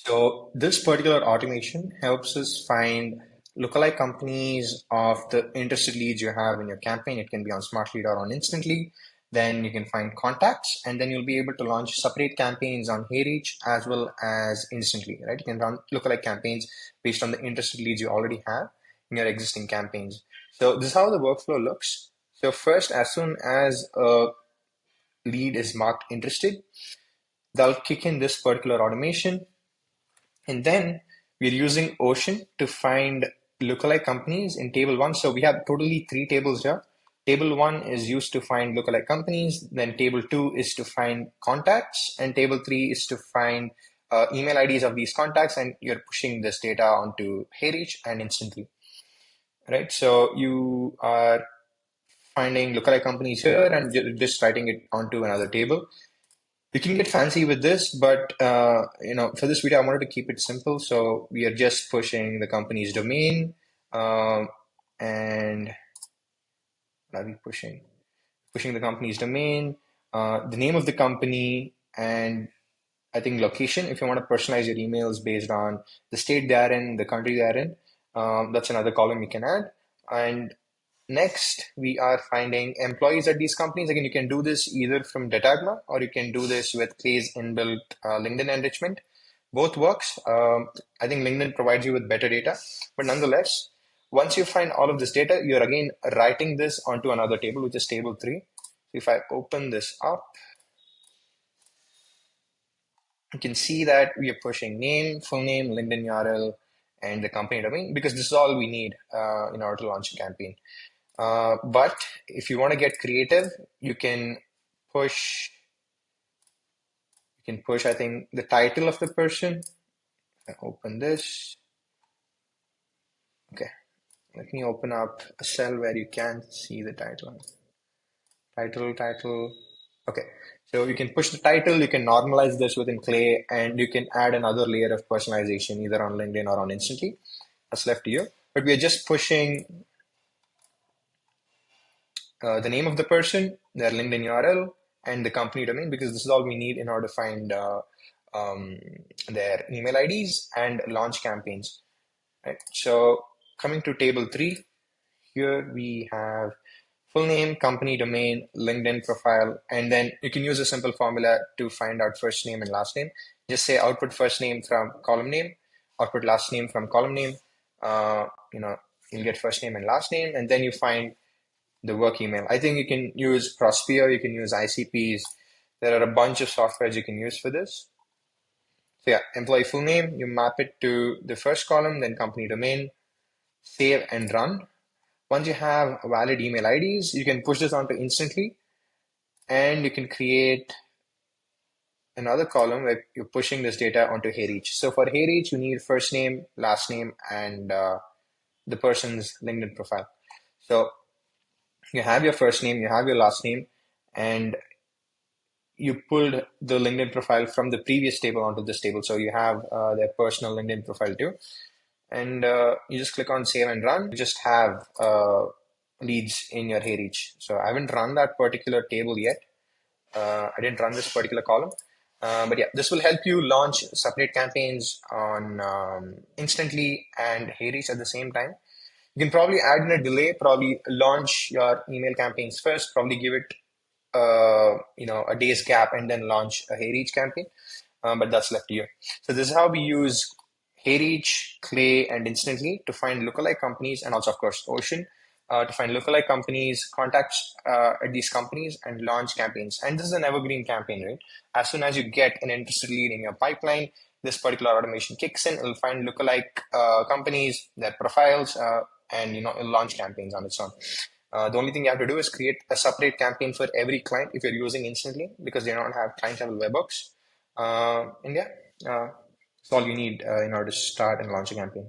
So this particular automation helps us find lookalike companies of the interested leads you have in your campaign. It can be on Smart Lead or on Instantly. Then you can find contacts, and then you'll be able to launch separate campaigns on HeyReach as well as Instantly, right? You can run lookalike campaigns based on the interested leads you already have in your existing campaigns. So this is how the workflow looks. So first, as soon as a lead is marked interested, they'll kick in this particular automation. And then we're using Ocean to find lookalike companies in table one. So we have totally three tables here. Table one is used to find lookalike companies. Then table two is to find contacts. And table three is to find email IDs of these contacts. And you're pushing this data onto HeyReach and Instantly, right? So you are finding lookalike companies here and just writing it onto another table. You can get fancy with this, but for this video, I wanted to keep it simple. So we are just pushing the company's domain, and what are we pushing? Pushing the company's domain, the name of the company, and I think location. If you want to personalize your emails based on the state they are in, the country they are in, that's another column you can add. And next, we are finding employees at these companies. Again, you can do this either from Datagma or you can do this with Clay's inbuilt LinkedIn enrichment. Both works. I think LinkedIn provides you with better data, but nonetheless, once you find all of this data, you're again writing this onto another table, which is table three. So if I open this up, you can see that we are pushing name, full name, LinkedIn URL, and the company domain because this is all we need in order to launch a campaign. But if you want to get creative, you can push, I think, the title of the person. I open this. Okay, let me open up a cell where you can see the title. Title. Okay, so you can push the title, you can normalize this within Clay, and you can add another layer of personalization either on LinkedIn or on Instantly. That's left to you. But we are just pushing the name of the person, their LinkedIn URL, and the company domain because this is all we need in order to find their email IDs and launch campaigns. Right. So coming to table three, here we have full name, company domain, LinkedIn profile, and then you can use a simple formula to find out first name and last name. Just say output first name from column name, output last name from column name. You'll get first name and last name, and then you find the work email. I think you can use Prospeo, you can use ICPs. There are a bunch of softwares you can use for this. So yeah, employee full name, you map it to the first column, then company domain, save and run. Once you have valid email IDs, you can push this onto Instantly, and you can create another column where you're pushing this data onto HeyReach. So for HeyReach, you need first name, last name, and the person's LinkedIn profile. So you have your first name, you have your last name, and you pulled the LinkedIn profile from the previous table onto this table. So you have their personal LinkedIn profile too. And you just click on save and run. You just have leads in your HeyReach. So I haven't run that particular table yet. I didn't run this particular column. But yeah, this will help you launch separate campaigns on Instantly and HeyReach at the same time. You can probably add in a delay, probably launch your email campaigns first, probably give it a day's gap and then launch a HeyReach campaign. But that's left to you. So this is how we use HeyReach, Clay, and Instantly to find lookalike companies, and also of course Ocean to find lookalike companies, contacts at these companies, and launch campaigns. And this is an evergreen campaign, right? As soon as you get an interested lead in your pipeline, this particular automation kicks in. It'll find lookalike companies, their profiles, and it'll launch campaigns on its own. The only thing you have to do is create a separate campaign for every client if you're using Instantly because they don't have client-level webhooks. And yeah, that's all you need in order to start and launch a campaign.